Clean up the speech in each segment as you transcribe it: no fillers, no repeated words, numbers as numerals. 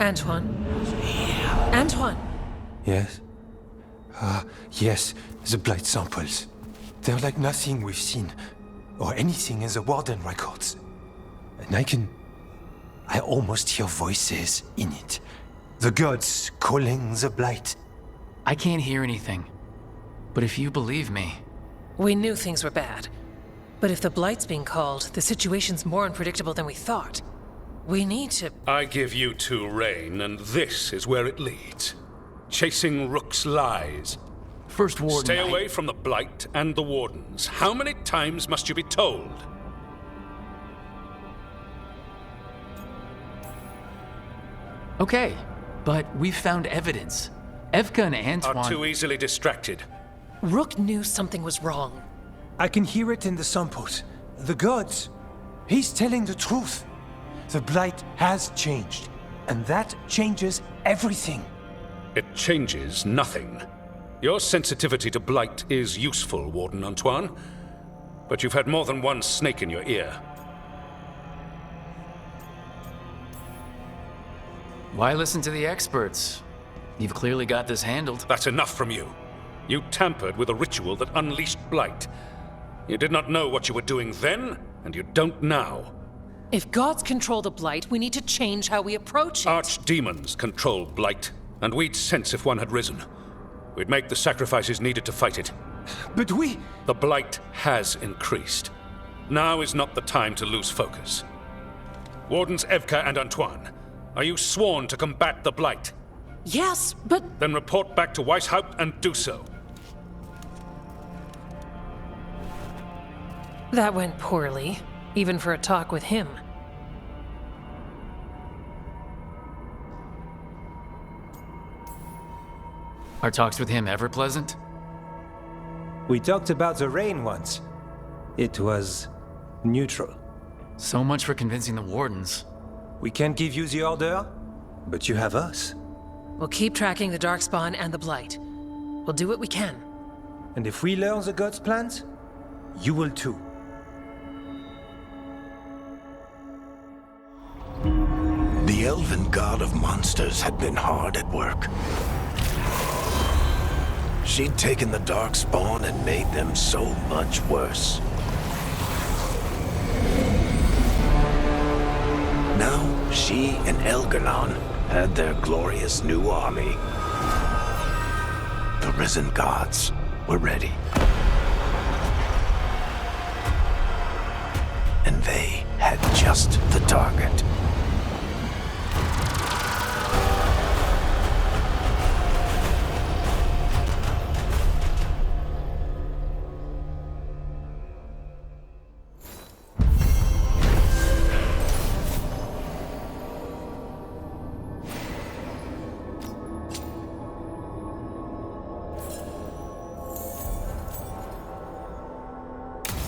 Antoine? Antoine! Yes? Yes, the blight samples. They're like nothing we've seen, or anything in the Warden records. And I almost hear voices in it. The gods calling the blight. I can't hear anything. But if you believe me... We knew things were bad. But if the blight's being called, the situation's more unpredictable than we thought. We need to... I give you two reign, and this is where it leads. Chasing Rook's lies. First Warden... Stay away from the Blight and the Wardens. How many times must you be told? Okay, but we've found evidence. Evka and Antoine... Are too easily distracted. Rook knew something was wrong. I can hear it in the samples. The gods. He's telling the truth. The blight has changed, and that changes everything. It changes nothing. Your sensitivity to blight is useful, Warden Antoine. But you've had more than one snake in your ear. Why listen to the experts? You've clearly got this handled. That's enough from you. You tampered with a ritual that unleashed blight. You did not know what you were doing then, and you don't now. If gods control the blight, we need to change how we approach it. Archdemons control blight, and we'd sense if one had risen. We'd make the sacrifices needed to fight it. But The blight has increased. Now is not the time to lose focus. Wardens Evka and Antoine, are you sworn to combat the blight? Yes, but... Then report back to Weishaupt and do so. That went poorly, even for a talk with him. Are talks with him ever pleasant? we talked about the rain once. It was neutral. So much for convincing the Wardens. We can't give you the order, but you have us. We'll keep tracking the Darkspawn and the Blight. We'll do what we can. And if we learn the gods' plans, you will too. The elven god of monsters had been hard at work. She'd taken the Darkspawn and made them so much worse. Now, she and Elgar'nan had their glorious new army. The risen gods were ready. And they had just the target.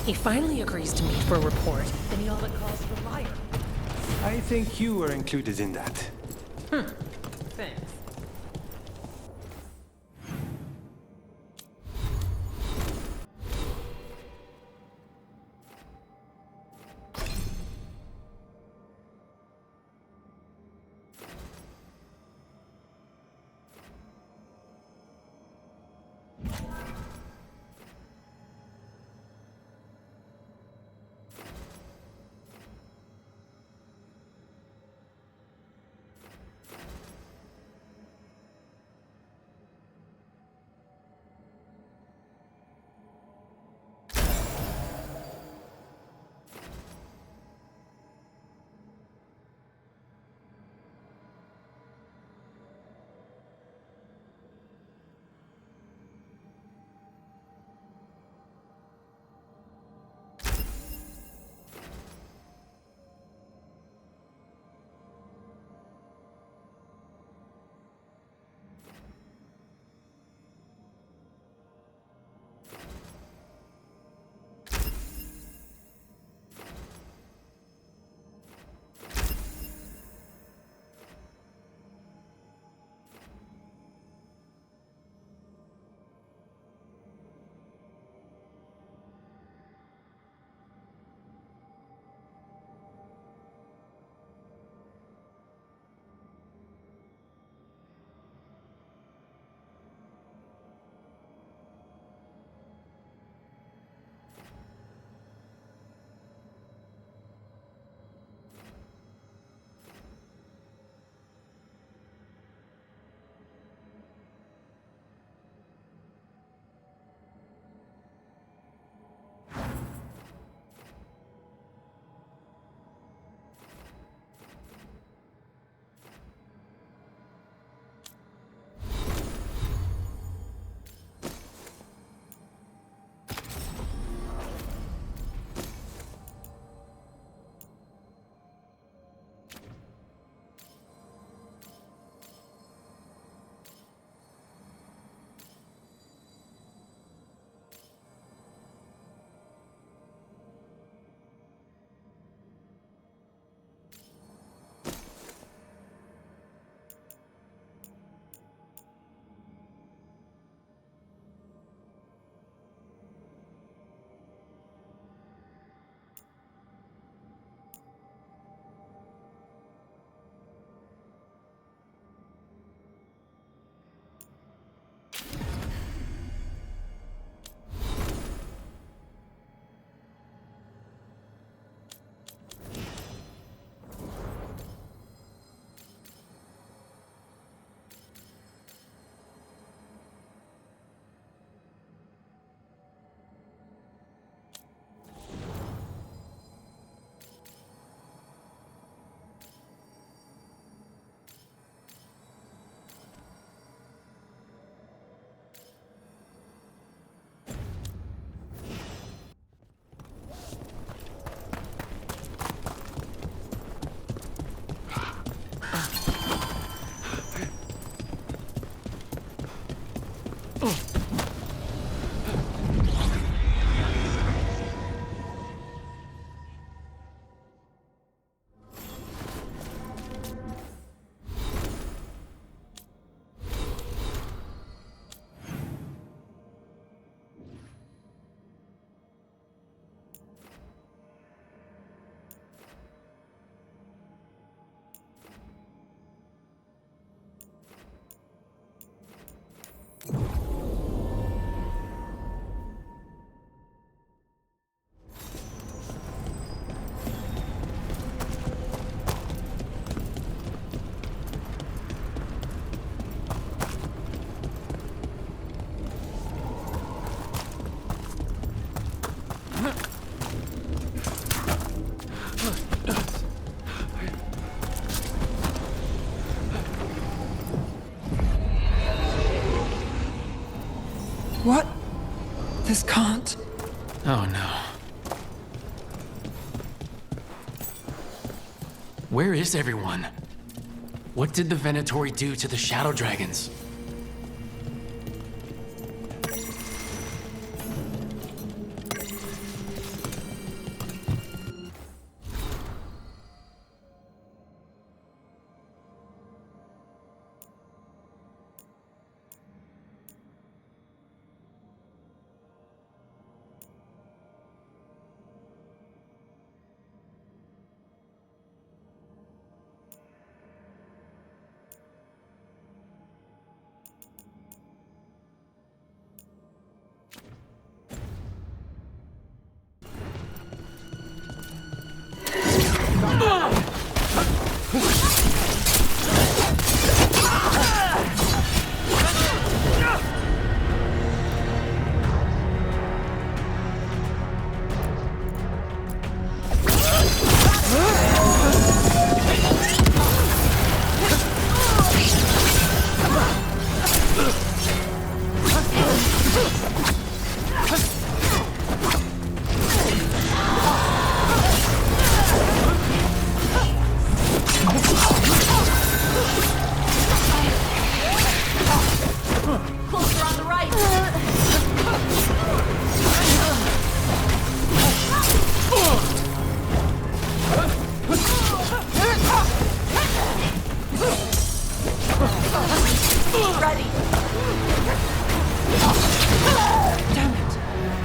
He finally agrees to meet for a report, then he all but calls you a liar. I think you were included in that. Thanks. just can't. Oh no. Where is everyone? What did the Venatori do to the Shadow Dragons?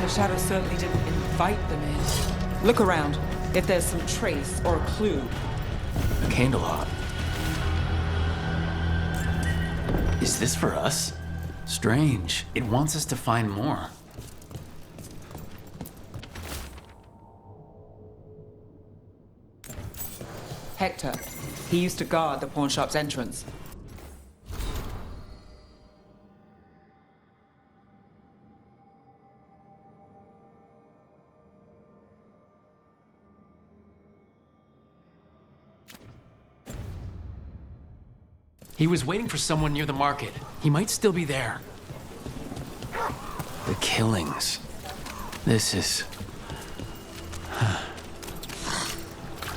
Shadow certainly didn't invite them in. Look around. If there's some trace or a clue. A candelabra. Is this for us? Strange. It wants us to find more. Hector. He used to guard the pawn shop's entrance. He was waiting for someone near the market. He might still be there. The killings. This is...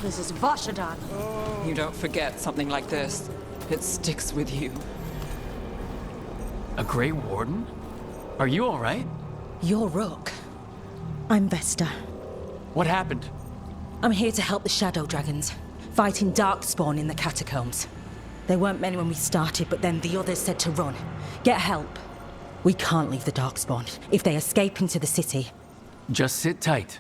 This is Vashadan. You don't forget something like this. It sticks with you. A Grey Warden? Are you all right? You're Rook. I'm Vesta. What happened? I'm here to help the Shadow Dragons, fighting Darkspawn in the catacombs. There weren't many when we started, but then the others said to run. Get help. We can't leave the Darkspawn if they escape into the city. Just sit tight.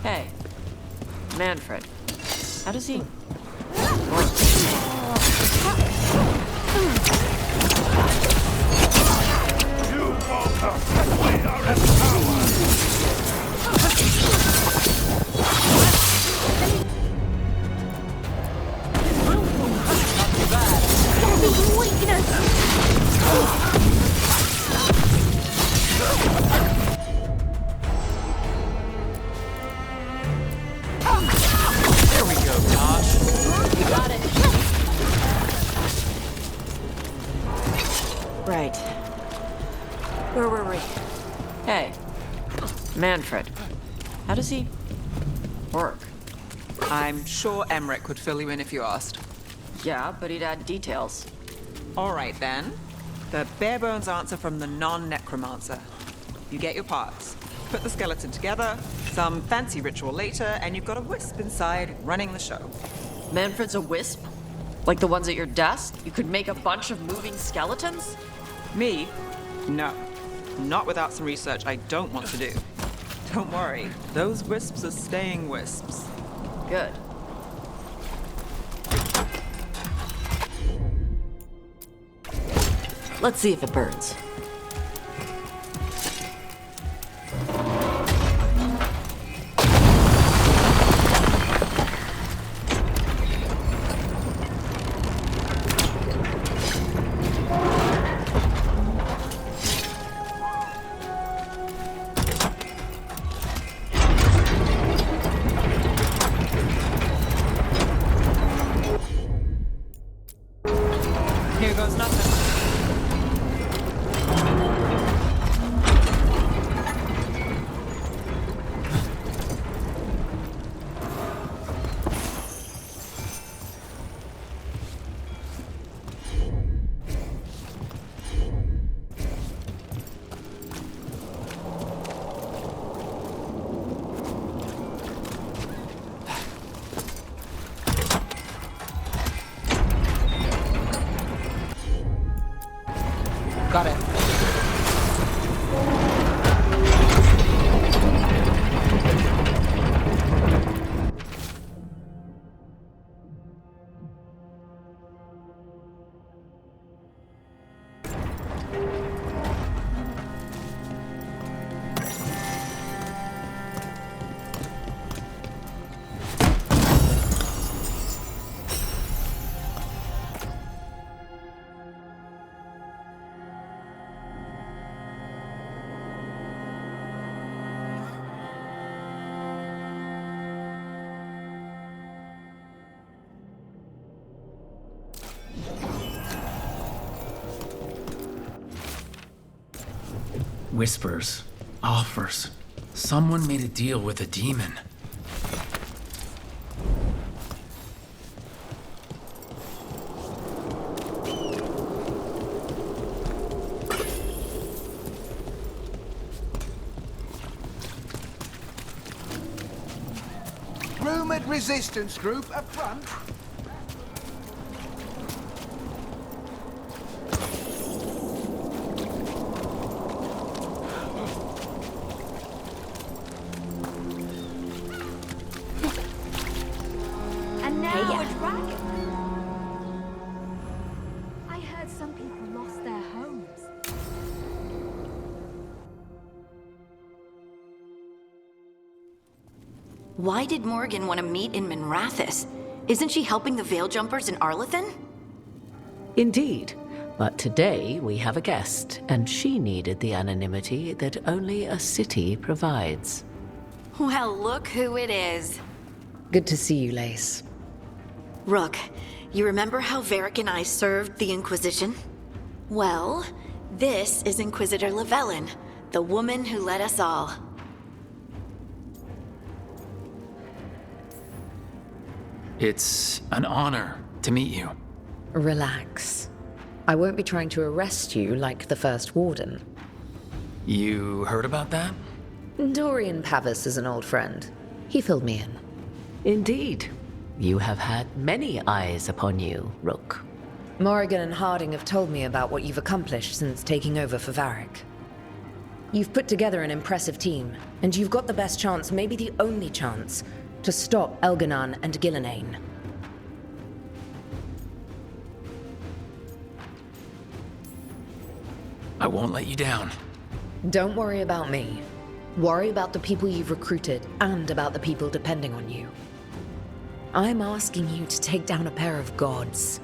Hey, Manfred. How does he... There we go, Tosh. You got it. Right. Where were we? Hey, Manfred. How does he work? I'm sure Emmerich would fill you in if you asked. Yeah, but he'd add details. All right, then. The bare-bones answer from the non-necromancer. You get your parts, put the skeleton together, some fancy ritual later, and you've got a wisp inside running the show. Manfred's a wisp? Like the ones at your desk? You could make a bunch of moving skeletons? Me? No. Not without some research I don't want to do. Don't worry, those wisps are staying wisps. Good. Let's see if it burns. goes nothing. Got it. Whispers. Offers. Someone made a deal with a demon. Rumored resistance group up front. And now a dragon. I heard some people lost their homes. Why did Morgan want to meet in Minrathous? Isn't she helping the Veil Jumpers in Arlathan? Indeed. But today we have a guest, and she needed the anonymity that only a city provides. Well, look who it is. Good to see you, Lace. Rook, you remember how Varric and I served the Inquisition? Well, this is Inquisitor Llewellyn, the woman who led us all. It's an honor to meet you. Relax. I won't be trying to arrest you like the first warden. You heard about that? Dorian Pavis is an old friend. He filled me in. Indeed. You have had many eyes upon you, Rook. Morrigan and Harding have told me about what you've accomplished since taking over for Varric. You've put together an impressive team, and you've got the best chance, maybe the only chance, to stop Elganon and Gillenane. I won't let you down. Don't worry about me. Worry about the people you've recruited and about the people depending on you. I'm asking you to take down a pair of gods.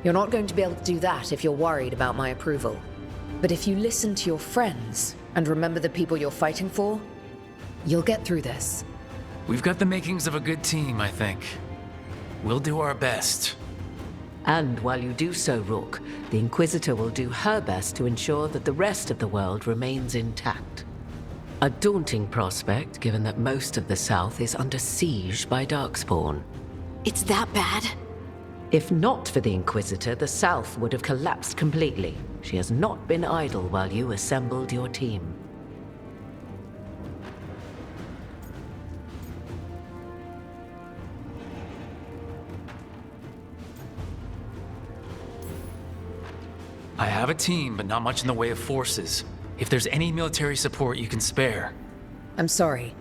You're not going to be able to do that if you're worried about my approval. But if you listen to your friends and remember the people you're fighting for, you'll get through this. We've got the makings of a good team, I think. We'll do our best. And while you do so, Rook, the Inquisitor will do her best to ensure that the rest of the world remains intact. A daunting prospect, given that most of the South is under siege by Darkspawn. It's that bad? If not for the Inquisitor, the South would have collapsed completely. She has not been idle while you assembled your team. I have a team, but not much in the way of forces. If there's any military support you can spare. I'm sorry.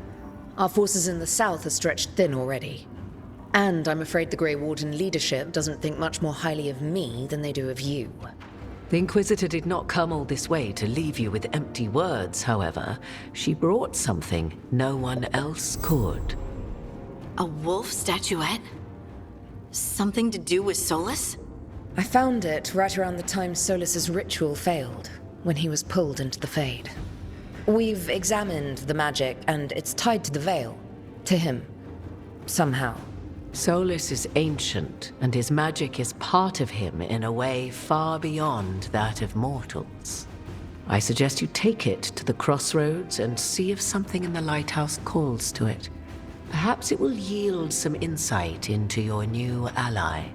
Our forces in the South are stretched thin already. And I'm afraid the Grey Warden leadership doesn't think much more highly of me than they do of you. The Inquisitor did not come all this way to leave you with empty words, however. She brought something no one else could. A wolf statuette? Something to do with Solus? I found it right around the time Solus's ritual failed, when he was pulled into the Fade. We've examined the magic, and it's tied to the Veil. To him. Somehow. Solus is ancient, and his magic is part of him in a way far beyond that of mortals. I suggest you take it to the crossroads and see if something in the lighthouse calls to it. Perhaps it will yield some insight into your new ally.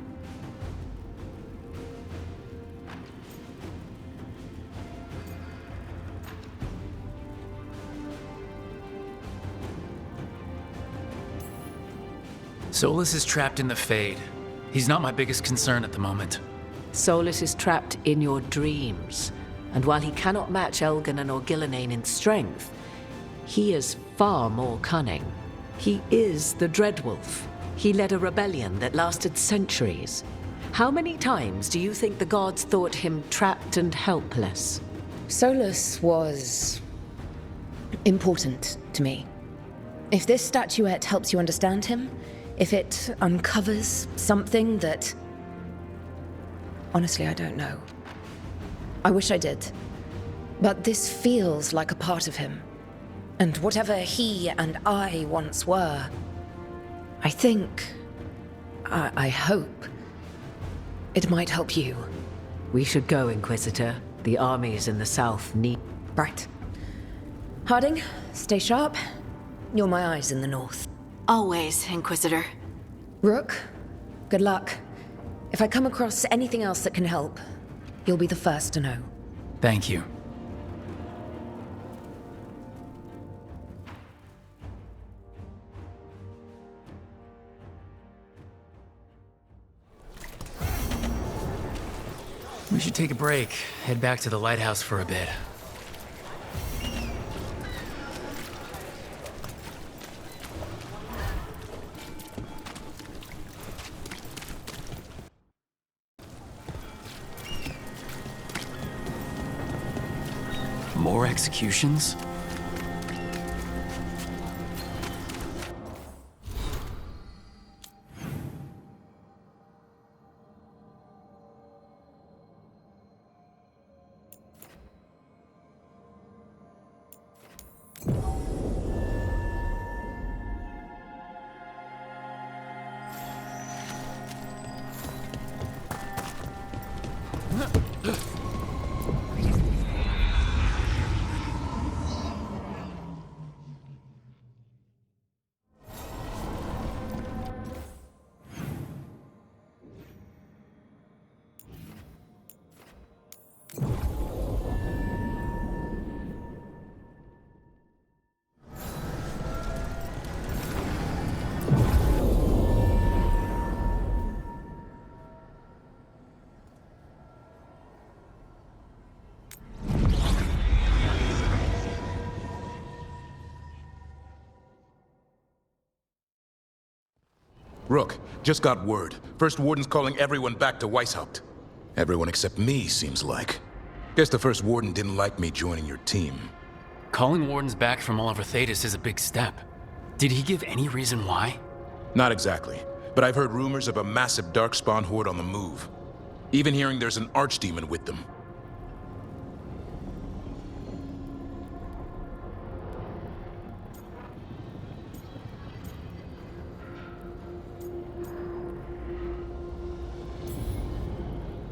Solus is trapped in the Fade. He's not my biggest concern at the moment. Solus is trapped in your dreams, and while he cannot match Elganon or Gillenane in strength, he is far more cunning. He is the Dreadwolf. He led a rebellion that lasted centuries. How many times do you think the gods thought him trapped and helpless? Solus was important to me. If this statuette helps you understand him, if it uncovers something that... Honestly, I don't know. I wish I did. But this feels like a part of him. And whatever he and I once were, I think... I hope... it might help you. We should go, Inquisitor. The armies in the south need... Right. Harding, stay sharp. You're my eyes in the north. Always, Inquisitor. Rook, good luck. If I come across anything else that can help, you'll be the first to know. Thank you. We should take a break, head back to the lighthouse for a bit. More executions? Rook, just got word. First Warden's calling everyone back to Weishaupt. Everyone except me, seems like. Guess the First Warden didn't like me joining your team. Calling Wardens back from all over Thetis is a big step. Did he give any reason why? Not exactly, but I've heard rumors of a massive Darkspawn horde on the move. Even hearing there's an Archdemon with them.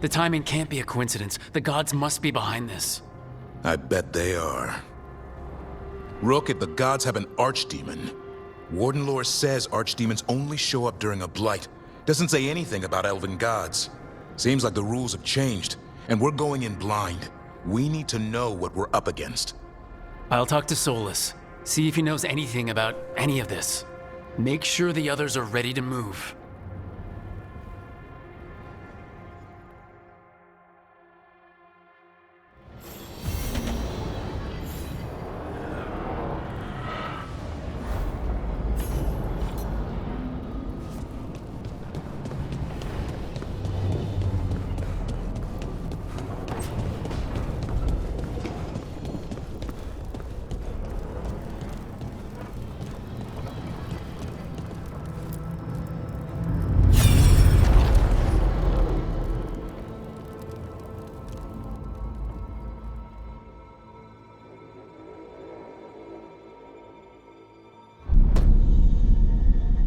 The timing can't be a coincidence. The gods must be behind this. I bet they are. Rook, if the gods have an Archdemon, Warden lore says Archdemons only show up during a blight. Doesn't say anything about elven gods. Seems like the rules have changed, and we're going in blind. We need to know what we're up against. I'll talk to Solus. See if he knows anything about any of this. Make sure the others are ready to move.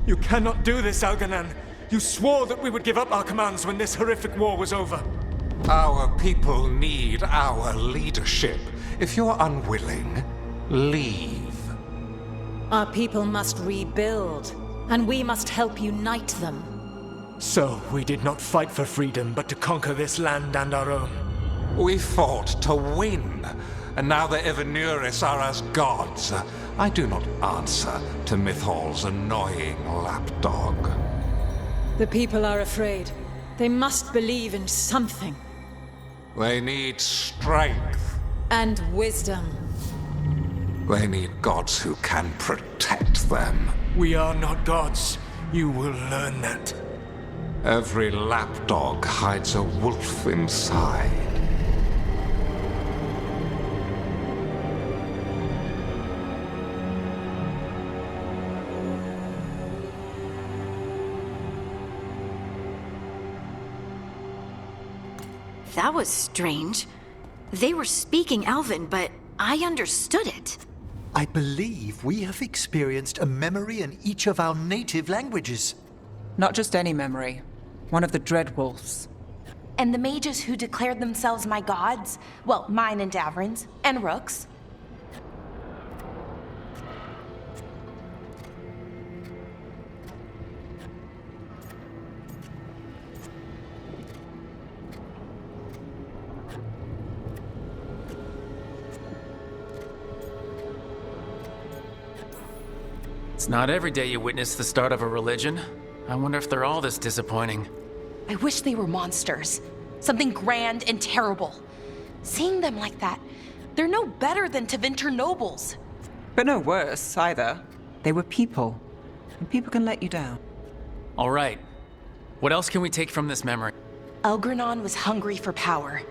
You cannot do this, Algernon. You swore that we would give up our commands when this horrific war was over. Our people need our leadership. If you're unwilling, leave. Our people must rebuild, and we must help unite them. So, we did not fight for freedom, but to conquer this land and our own. We fought to win, and now the Evanuris are as gods. I do not answer to Mythal's annoying lapdog. The people are afraid. They must believe in something. They need strength. And wisdom. They need gods who can protect them. We are not gods. You will learn that. Every lapdog hides a wolf inside. That was strange. They were speaking Elven, but I understood it. I believe we have experienced a memory in each of our native languages. Not just any memory. One of the Dreadwolves. And the mages who declared themselves my gods? Well, mine and Davrin's, and Rook's. It's not every day you witness the start of a religion. I wonder if they're all this disappointing. I wish they were monsters. Something grand and terrible. Seeing them like that, they're no better than Tevinter nobles. But no worse, either. They were people. And people can let you down. All right. What else can we take from this memory? Elgranon was hungry for power.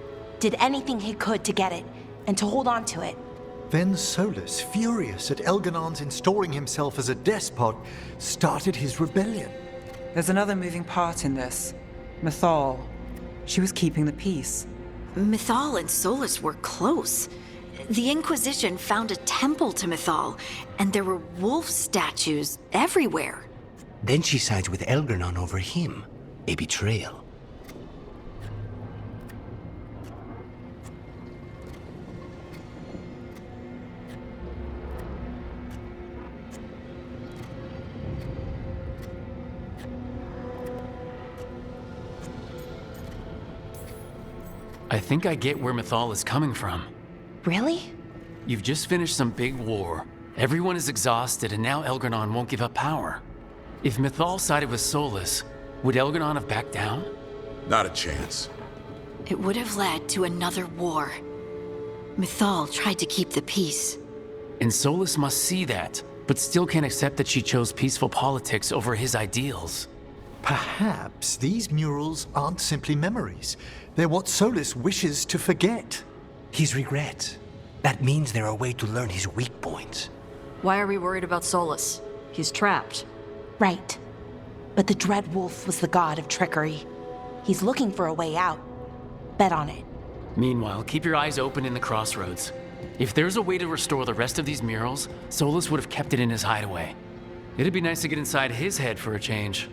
Did anything he could to get it, and to hold on to it. Then Solus, furious at Elganon's installing himself as a despot, started his rebellion. There's another moving part in this. Mythal. She was keeping the peace. Mythal and Solus were close. The Inquisition found a temple to Mythal, and there were wolf statues everywhere. Then she sides with Elgranon over him. A betrayal. I think I get where Mythal is coming from. Really? You've just finished some big war. Everyone is exhausted, and now Elgranon won't give up power. If Mythal sided with Solus, would Elgranon have backed down? Not a chance. It would have led to another war. Mythal tried to keep the peace. And Solus must see that, but still can't accept that she chose peaceful politics over his ideals. Perhaps these murals aren't simply memories. They're what Solus wishes to forget. His regrets. That means they're a way to learn his weak points. Why are we worried about Solus? He's trapped. Right. But the Dreadwolf was the god of trickery. He's looking for a way out. Bet on it. Meanwhile, keep your eyes open in the crossroads. If there's a way to restore the rest of these murals, Solus would have kept it in his hideaway. It'd be nice to get inside his head for a change.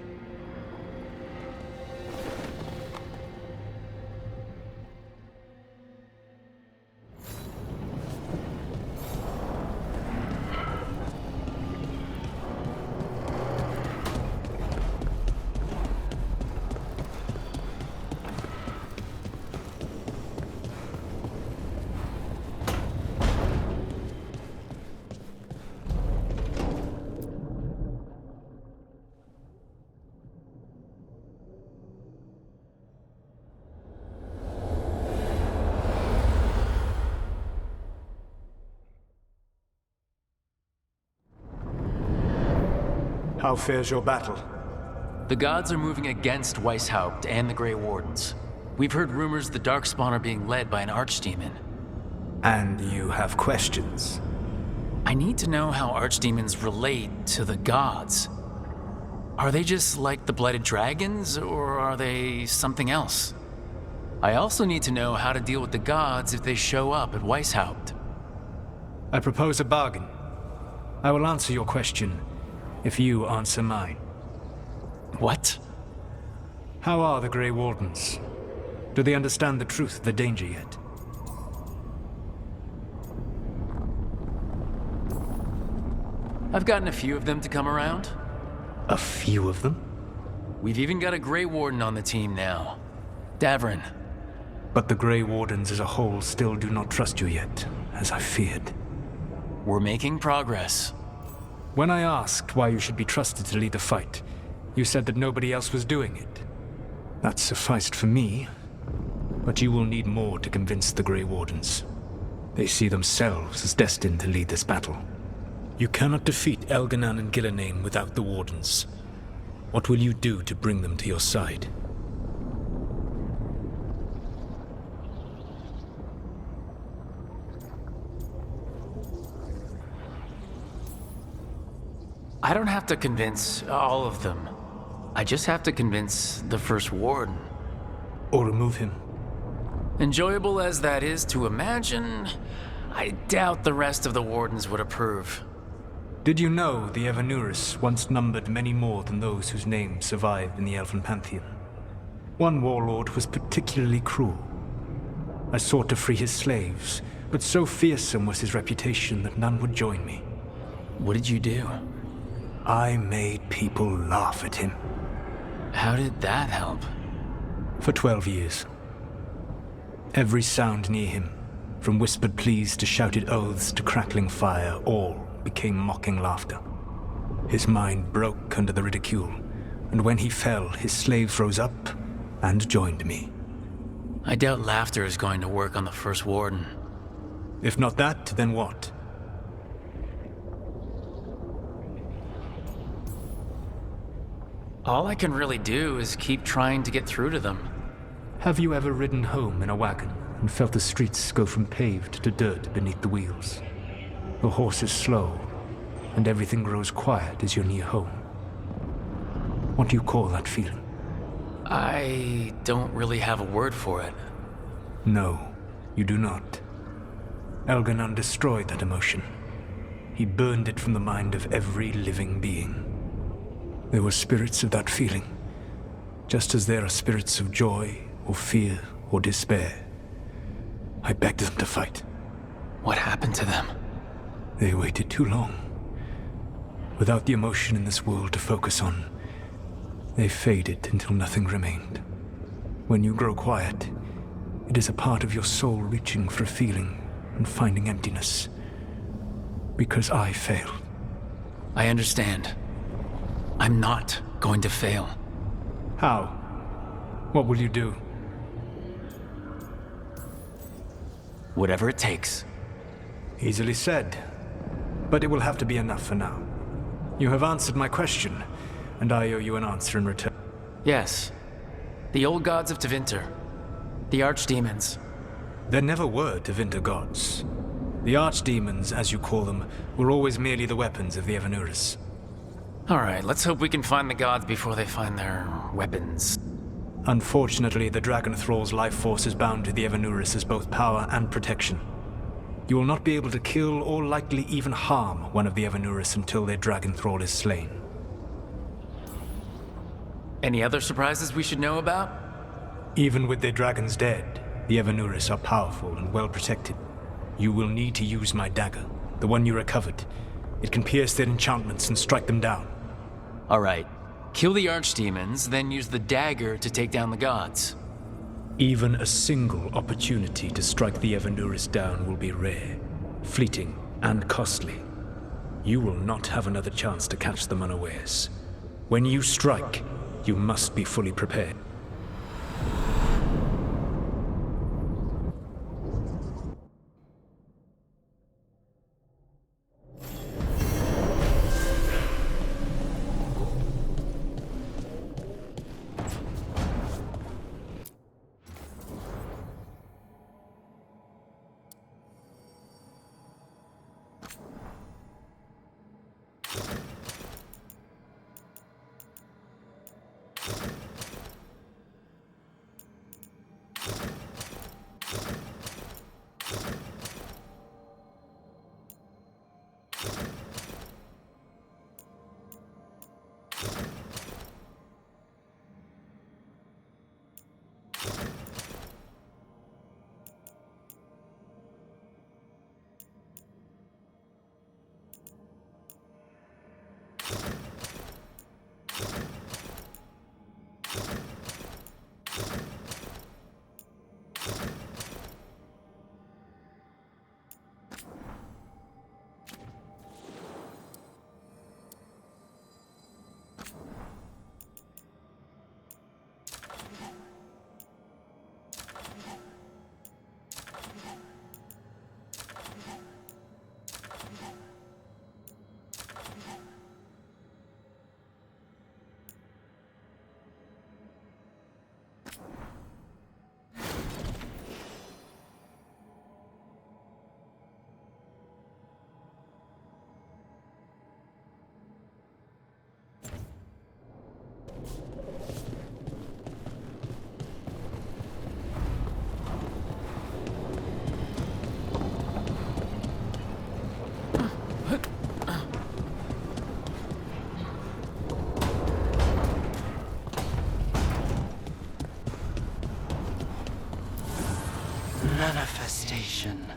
How fares your battle? The gods are moving against Weishaupt and the Grey Wardens. We've heard rumors the Darkspawn are being led by an archdemon. And you have questions? I need to know how archdemons relate to the gods. Are they just like the Blighted Dragons, or are they something else? I also need to know how to deal with the gods if they show up at Weishaupt. I propose a bargain. I will answer your question if you answer mine. What? How are the Grey Wardens? Do they understand the truth of the danger yet? I've gotten a few of them to come around. A few of them? We've even got a Grey Warden on the team now. Davrin. But the Grey Wardens as a whole still do not trust you yet, as I feared. We're making progress. When I asked why you should be trusted to lead the fight, you said that nobody else was doing it. That sufficed for me, but you will need more to convince the Grey Wardens. They see themselves as destined to lead this battle. You cannot defeat Elganan and Gillenane without the Wardens. What will you do to bring them to your side? I don't have to convince all of them. I just have to convince the First Warden. Or remove him. Enjoyable as that is to imagine, I doubt the rest of the Wardens would approve. Did you know the Evanuris once numbered many more than those whose names survive in the Elven Pantheon? One warlord was particularly cruel. I sought to free his slaves, but so fearsome was his reputation that none would join me. What did you do? I made people laugh at him. How did that help? For 12 years. Every sound near him, from whispered pleas to shouted oaths to crackling fire, all became mocking laughter. His mind broke under the ridicule, and when he fell, his slaves rose up and joined me. I doubt laughter is going to work on the First Warden. If not that, then what? All I can really do is keep trying to get through to them. Have you ever ridden home in a wagon and felt the streets go from paved to dirt beneath the wheels? The horse is slow, and everything grows quiet as you're near home. What do you call that feeling? I don't really have a word for it. No, you do not. Elganan destroyed that emotion. He burned it from the mind of every living being. There were spirits of that feeling, just as there are spirits of joy, or fear, or despair. I begged them to fight. What happened to them? They waited too long. Without the emotion in this world to focus on, they faded until nothing remained. When you grow quiet, it is a part of your soul reaching for a feeling and finding emptiness. Because I failed. I understand. I'm not going to fail. How? What will you do? Whatever it takes. Easily said. But it will have to be enough for now. You have answered my question, and I owe you an answer in return. Yes. The old gods of Tevinter. The archdemons. There never were Tevinter gods. The archdemons, as you call them, were always merely the weapons of the Evanuris. Alright, let's hope we can find the gods before they find their weapons. Unfortunately, the Dragon Thrall's life force is bound to the Evanuris as both power and protection. You will not be able to kill or likely even harm one of the Evanuris until their Dragon Thrall is slain. Any other surprises we should know about? Even with their dragons dead, the Evanuris are powerful and well protected. You will need to use my dagger, the one you recovered. It can pierce their enchantments and strike them down. Alright. Kill the archdemons, then use the dagger to take down the gods. Even a single opportunity to strike the Evanuris down will be rare, fleeting, and costly. You will not have another chance to catch them unawares. When you strike, you must be fully prepared. station.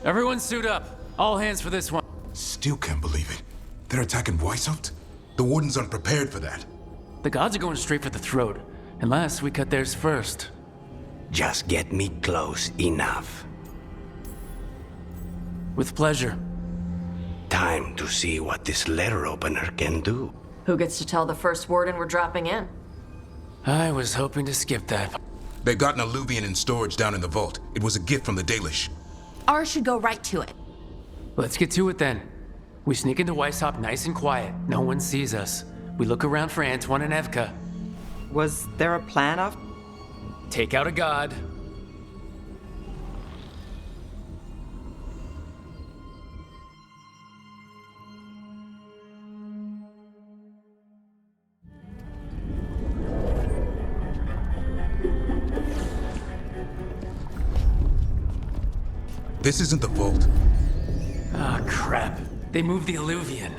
Everyone suit up. All hands for this one. Still can't believe it. They're attacking Weishaupt? The Wardens aren't prepared for that. The gods are going straight for the throat, unless we cut theirs first. Just get me close enough. With pleasure. Time to see what this letter opener can do. Who gets to tell the first warden we're dropping in? I was hoping to skip that. They've got an Alluvian in storage down in the vault. It was a gift from the Dalish. Ours should go right to it. Let's get to it then. We sneak into Weishaupt nice and quiet. No one sees us. We look around for Antoine and Evka. Was there a plan of? Take out a god. This isn't the vault. Ah, crap. They moved the Alluvian.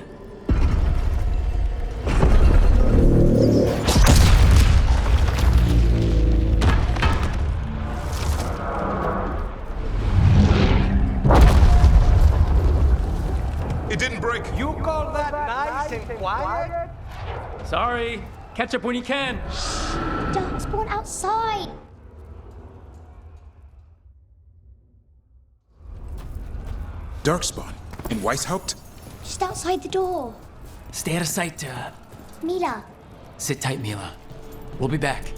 It didn't break. You call that nice and quiet? Sorry. Catch up when you can. Darkspawn outside! Darkspawn? In Weishaupt? Just outside the door. Stay out of sight, Mila. Sit tight, Mila. We'll be back.